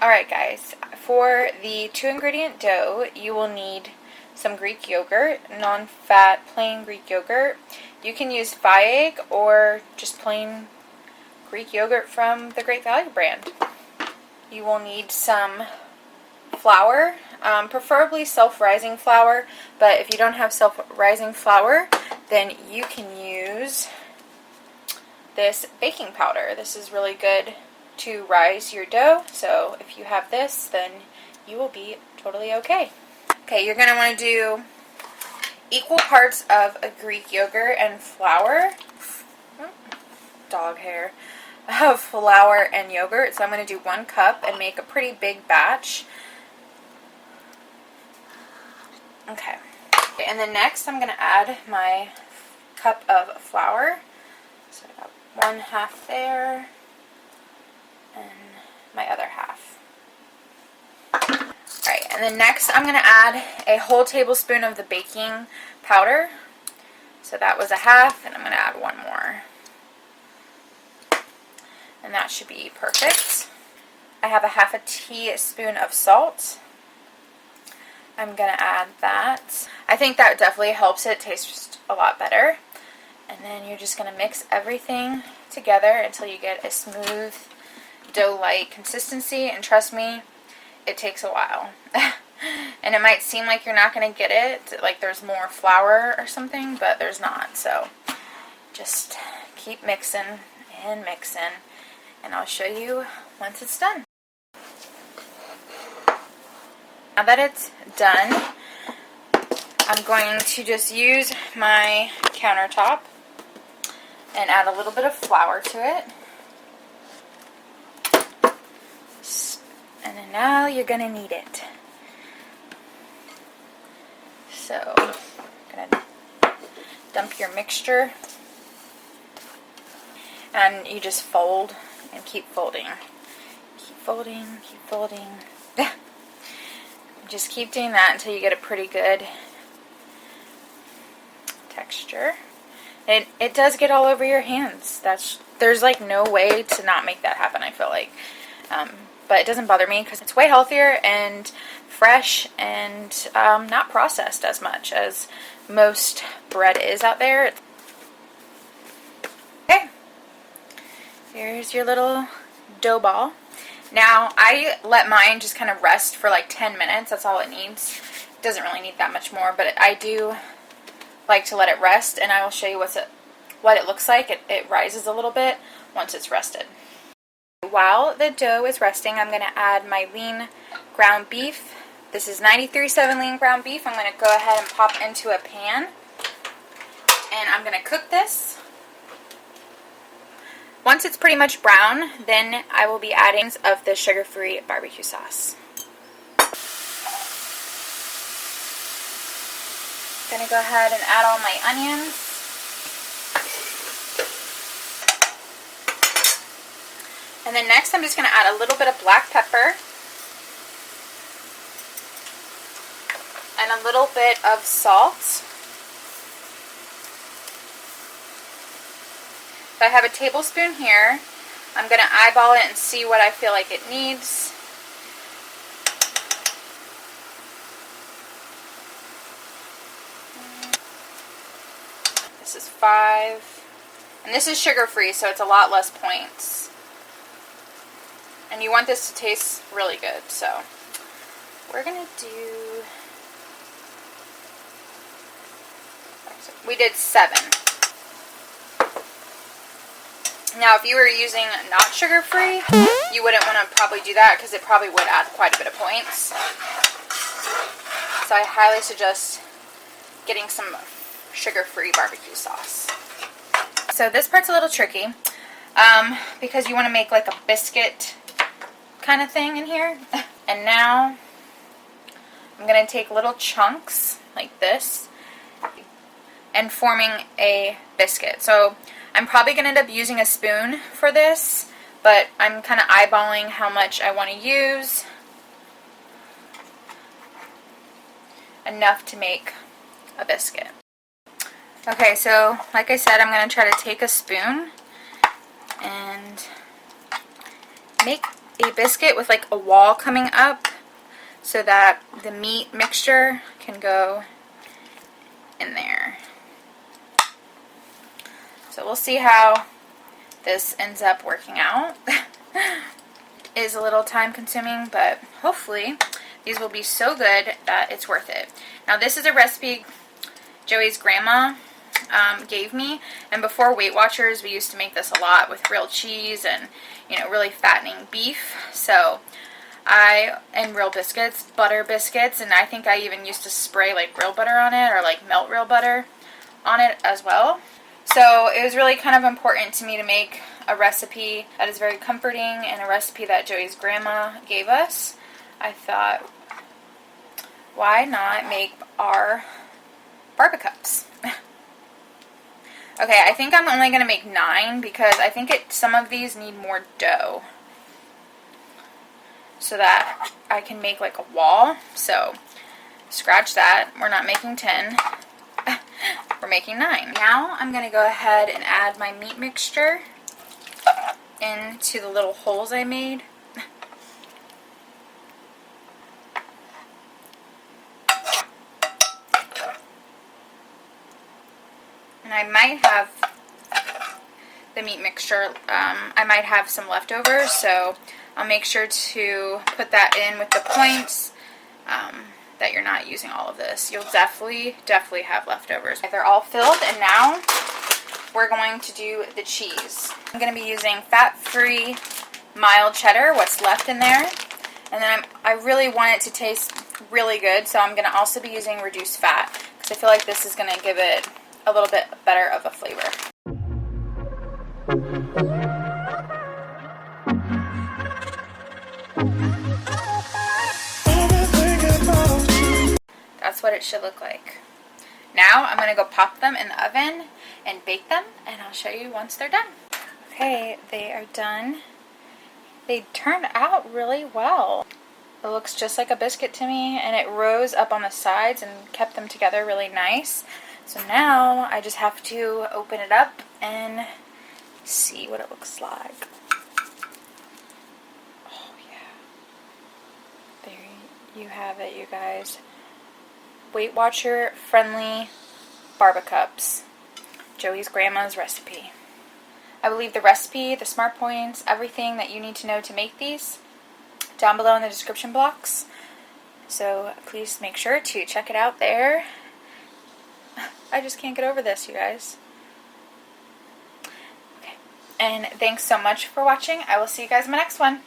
Alright guys, for the 2-ingredient dough, you will need some Greek yogurt, non-fat plain Greek yogurt. You can use Vieg or just plain Greek yogurt from the Great Value brand. You will need some flour, preferably self-rising flour, but if you don't have self-rising flour, then you can use this baking powder. This is really good to rise your dough, so if you have this, then you will be totally okay. Okay, you're going to want to do equal parts of a Greek yogurt and flour, dog hair, of flour and yogurt. So I'm going to do 1 cup and make a pretty big batch. Okay, and then next I'm going to add my cup of flour. So I got 1/2 there, and my other half. Alright, and then next I'm going to add a whole tablespoon of the baking powder. So that was 1/2, and I'm going to add 1 more. And that should be perfect. I have 1/2 teaspoon of salt. I'm going to add that. I think that definitely helps it taste a lot better. And then you're just going to mix everything together until you get a smooth dough-like consistency, and trust me, it takes a while. And it might seem like you're not going to get it, like there's more flour or something, but there's not. So just keep mixing and mixing, and I'll show you once it's done. Now that it's done, I'm going to just use my countertop and add a little bit of flour to it. And then now you're going to knead it. So, I'm going to dump your mixture. And you just fold and keep folding. Keep folding, keep folding. Just keep doing that until you get a pretty good texture. It does get all over your hands. There's like no way to not make that happen, I feel like. But it doesn't bother me because it's way healthier and fresh and not processed as much as most bread is out there. Okay, here's your little dough ball. Now I let mine just kind of rest for like 10 minutes. That's all it needs. It doesn't really need that much more, but I do like to let it rest, and I will show you what it looks like. It rises a little bit once it's rested. While the dough is resting, I'm going to add my lean ground beef. This is 93.7 lean ground beef. I'm going to go ahead and pop into a pan, and I'm going to cook this. Once it's pretty much brown, then I will be adding of the sugar-free barbecue sauce. I'm going to go ahead and add all my onions. And then next I'm just going to add a little bit of black pepper and a little bit of salt. So I have a tablespoon here. I'm going to eyeball it and see what I feel like it needs. This is 5. And this is sugar-free, so it's a lot less points. And you want this to taste really good, so we're going to do, we did 7. Now if you were using not sugar-free, you wouldn't want to probably do that because it probably would add quite a bit of points. So I highly suggest getting some sugar-free barbecue sauce. So this part's a little tricky because you want to make like a biscuit kind of thing in here. And now I'm going to take little chunks like this and forming a biscuit. So I'm probably going to end up using a spoon for this, but I'm kind of eyeballing how much I want to use. Enough to make a biscuit. Okay, so like I said, I'm going to try to take a spoon and make a biscuit with like a wall coming up so that the meat mixture can go in there. So we'll see how this ends up working out. It is a little time consuming, but hopefully these will be so good that it's worth it. Now this is a recipe Joey's grandma gave me, and before Weight Watchers we used to make this a lot with real cheese and, you know, really fattening beef. So and real biscuits, butter biscuits, and I think I even used to spray like real butter on it or like melt real butter on it as well. So it was really kind of important to me to make a recipe that is very comforting and a recipe that Joey's grandma gave us. I thought, why not make our Bbq cups? Okay, I think I'm only going to make 9 because I think some of these need more dough so that I can make like a wall. So scratch that. We're not making 10. We're making 9. Now I'm going to go ahead and add my meat mixture into the little holes I made. And I might have the meat mixture, I might have some leftovers, so I'll make sure to put that in with the points that you're not using all of this. You'll definitely have leftovers. They're all filled, and now we're going to do the cheese. I'm going to be using fat-free mild cheddar, what's left in there, and then I really want it to taste really good, so I'm going to also be using reduced fat because I feel like this is going to give it a little bit better of a flavor. That's what it should look like. Now I'm going to go pop them in the oven and bake them, and I'll show you once they're done. Okay, they are done. They turned out really well. It looks just like a biscuit to me, and it rose up on the sides and kept them together really nice. So now I just have to open it up and see what it looks like. Oh yeah. There you have it, you guys. Weight Watcher friendly Bbq cups. Joey's grandma's recipe. I will leave the recipe, the smart points, everything that you need to know to make these down below in the description box. So please make sure to check it out there. I just can't get over this, you guys. Okay. And thanks so much for watching. I will see you guys in my next one.